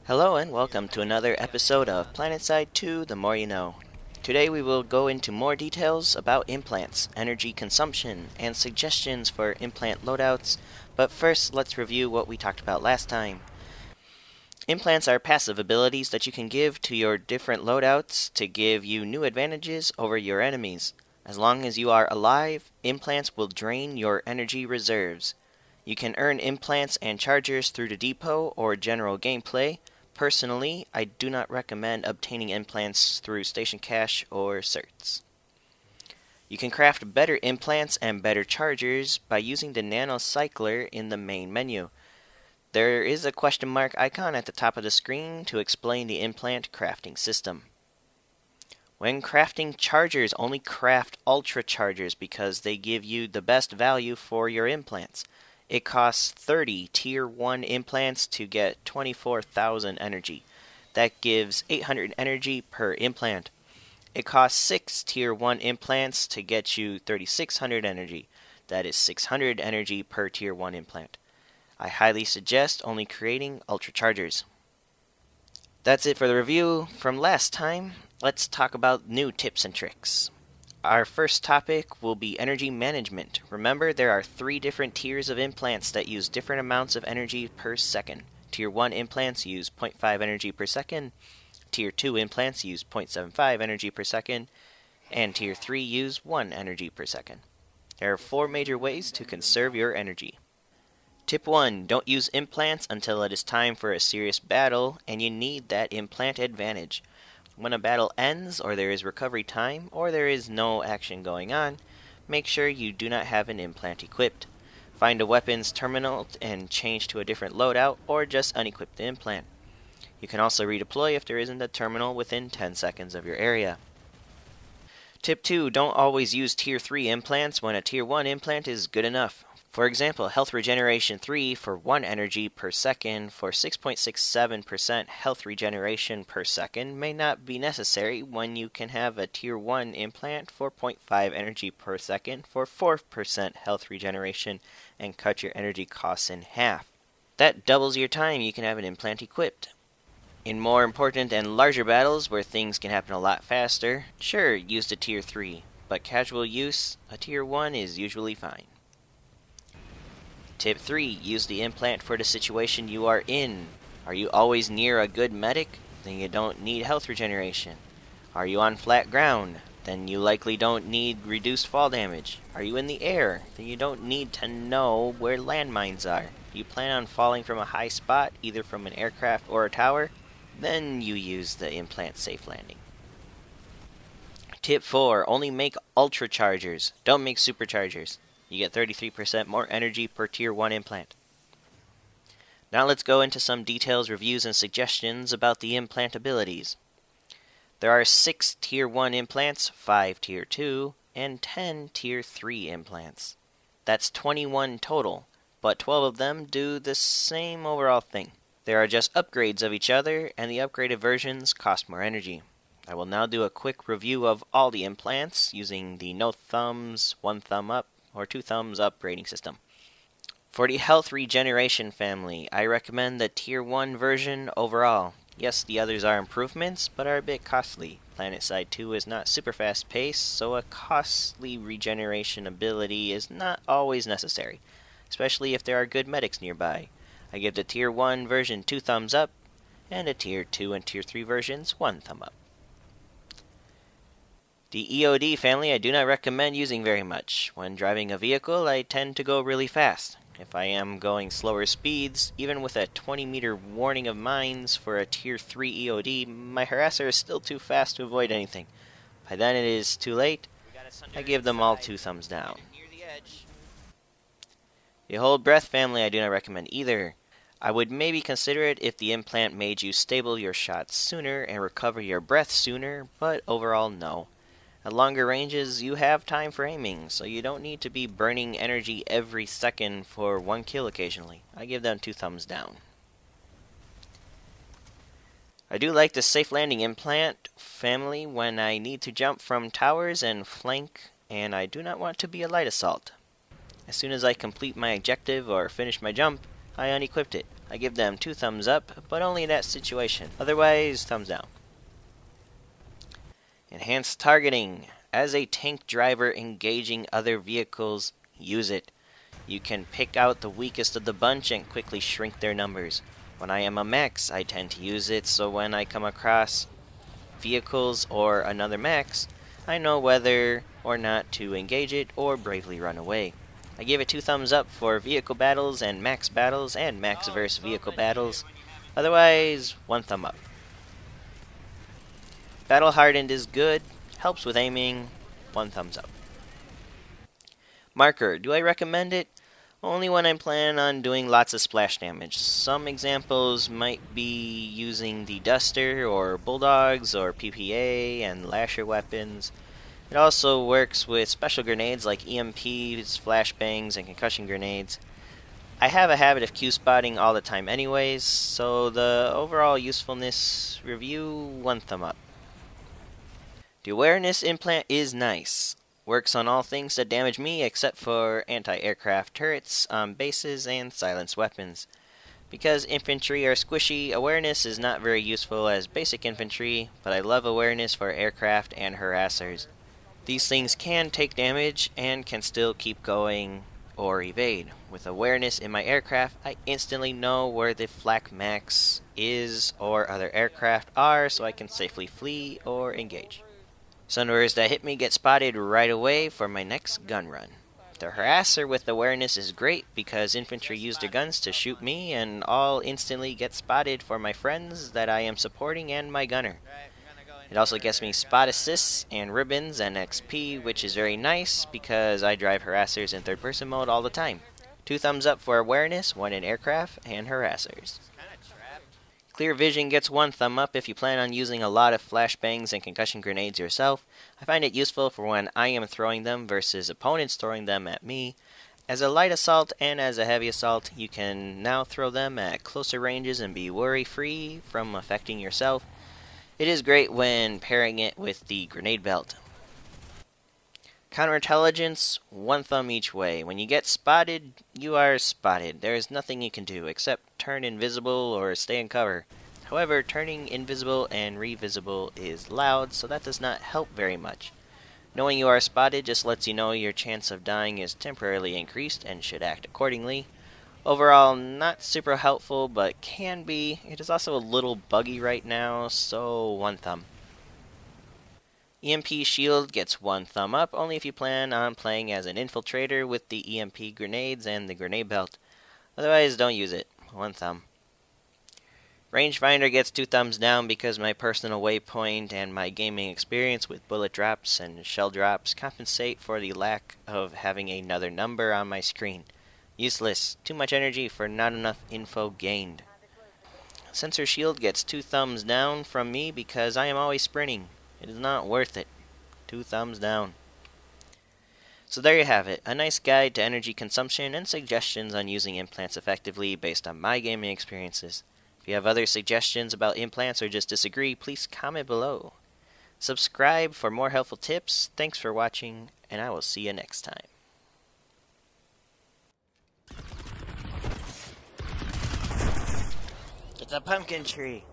Hello and welcome to another episode of Planetside 2, The More You Know. Today we will go into more details about implants, energy consumption, and suggestions for implant loadouts, but first let's review what we talked about last time. Implants are passive abilities that you can give to your different loadouts to give you new advantages over your enemies. As long as you are alive, implants will drain your energy reserves. You can earn implants and chargers through the depot or general gameplay. Personally, I do not recommend obtaining implants through station cache or certs. You can craft better implants and better chargers by using the nanocycler in the main menu. There is a question mark icon at the top of the screen to explain the implant crafting system. When crafting chargers, only craft ultra chargers because they give you the best value for your implants. It costs 30 Tier 1 implants to get 24,000 energy. That gives 800 energy per implant. It costs 6 Tier 1 implants to get you 3,600 energy. That is 600 energy per Tier 1 implant. I highly suggest only creating ultra chargers. That's it for the review from last time. Let's talk about new tips and tricks. Our first topic will be energy management. Remember, there are 3 different tiers of implants that use different amounts of energy per second. Tier 1 implants use 0.5 energy per second, Tier 2 implants use 0.75 energy per second, and Tier 3 use 1 energy per second. There are 4 major ways to conserve your energy. Tip 1. Don't use implants until it is time for a serious battle and you need that implant advantage. When a battle ends, or there is recovery time, or there is no action going on, make sure you do not have an implant equipped. Find a weapons terminal and change to a different loadout, or just unequip the implant. You can also redeploy if there isn't a terminal within 10 seconds of your area. Tip 2. Don't always use Tier 3 implants when a Tier 1 implant is good enough. For example, Health Regeneration 3 for 1 energy per second for 6.67% health regeneration per second may not be necessary when you can have a Tier 1 implant for 0.5 energy per second for 4% health regeneration and cut your energy costs in half. That doubles your time you can have an implant equipped. In more important and larger battles where things can happen a lot faster, sure, use the Tier 3, but casual use, a Tier 1 is usually fine. Tip 3. Use the implant for the situation you are in. Are you always near a good medic? Then you don't need health regeneration. Are you on flat ground? Then you likely don't need reduced fall damage. Are you in the air? Then you don't need to know where landmines are. Do you plan on falling from a high spot, either from an aircraft or a tower? Then you use the implant safe landing. Tip 4. Only make ultra chargers. Don't make superchargers. You get 33% more energy per Tier 1 implant. Now let's go into some details, reviews, and suggestions about the implant abilities. There are 6 Tier 1 implants, 5 Tier 2, and 10 Tier 3 implants. That's 21 total, but 12 of them do the same overall thing. There are just upgrades of each other, and the upgraded versions cost more energy. I will now do a quick review of all the implants using the no thumbs, 1 thumb up, or 2 thumbs up rating system. For the health regeneration family, I recommend the Tier 1 version overall. Yes, the others are improvements, but are a bit costly. Planetside 2 is not super fast paced, so a costly regeneration ability is not always necessary, especially if there are good medics nearby. I give the Tier 1 version 2 thumbs up, and the Tier 2 and Tier 3 versions 1 thumb up. The EOD family I do not recommend using very much. When driving a vehicle, I tend to go really fast. If I am going slower speeds, even with a 20-meter warning of mines for a Tier 3 EOD, my harasser is still too fast to avoid anything. By then it is too late. I give them all 2 thumbs down. The Hold Breath family I do not recommend either. I would maybe consider it if the implant made you stable your shots sooner and recover your breath sooner, but overall no. At longer ranges, you have time for aiming, so you don't need to be burning energy every second for 1 kill occasionally. I give them 2 thumbs down. I do like the safe landing implant family when I need to jump from towers and flank, and I do not want to be a light assault. As soon as I complete my objective or finish my jump, I unequipped it. I give them 2 thumbs up, but only in that situation. Otherwise, thumbs down. Enhanced targeting. As a tank driver engaging other vehicles, use it. You can pick out the weakest of the bunch and quickly shrink their numbers. When I am a max, I tend to use it, so when I come across vehicles or another max, I know whether or not to engage it or bravely run away. I give it 2 thumbs up for vehicle battles and max versus vehicle battles. Otherwise, 1 thumb up. Battle hardened is good, helps with aiming, 1 thumbs up. Marker, do I recommend it? Only when I'm planning on doing lots of splash damage. Some examples might be using the Duster or Bulldogs or PPA and Lasher weapons. It also works with special grenades like EMPs, flashbangs, and concussion grenades. I have a habit of Q-spotting all the time anyways, so the overall usefulness review, 1 thumb up. The awareness implant is nice. Works on all things that damage me except for anti-aircraft turrets on bases and silenced weapons. Because infantry are squishy, awareness is not very useful as basic infantry, but I love awareness for aircraft and harassers. These things can take damage and can still keep going or evade. With awareness in my aircraft, I instantly know where the flak max is or other aircraft are, so I can safely flee or engage. Sunwares that hit me get spotted right away for my next gun run. The harasser with awareness is great because infantry use their guns to shoot me and all instantly get spotted for my friends that I am supporting and my gunner. It also gets me spot assists and ribbons and XP, which is very nice because I drive harassers in third person mode all the time. 2 thumbs up for awareness, 1 in aircraft and harassers. Clear vision gets 1 thumb up if you plan on using a lot of flashbangs and concussion grenades yourself. I find it useful for when I am throwing them versus opponents throwing them at me. As a light assault and as a heavy assault, you can now throw them at closer ranges and be worry-free from affecting yourself. It is great when pairing it with the grenade belt. Counterintelligence, 1 thumb each way. When you get spotted, you are spotted. There is nothing you can do except turn invisible or stay in cover. However, turning invisible and revisible is loud, so that does not help very much. Knowing you are spotted just lets you know your chance of dying is temporarily increased and should act accordingly. Overall, not super helpful, but can be. It is also a little buggy right now, so 1 thumb. EMP shield gets 1 thumb up, only if you plan on playing as an infiltrator with the EMP grenades and the grenade belt. Otherwise, don't use it. 1 thumb. Rangefinder gets 2 thumbs down because my personal waypoint and my gaming experience with bullet drops and shell drops compensate for the lack of having another number on my screen. Useless. Too much energy for not enough info gained. Sensor shield gets 2 thumbs down from me because I am always sprinting. It is not worth it. 2 thumbs down. So there you have it, a nice guide to energy consumption and suggestions on using implants effectively based on my gaming experiences. If you have other suggestions about implants or just disagree, please comment below. Subscribe for more helpful tips. Thanks for watching, and I will see you next time. It's a pumpkin tree.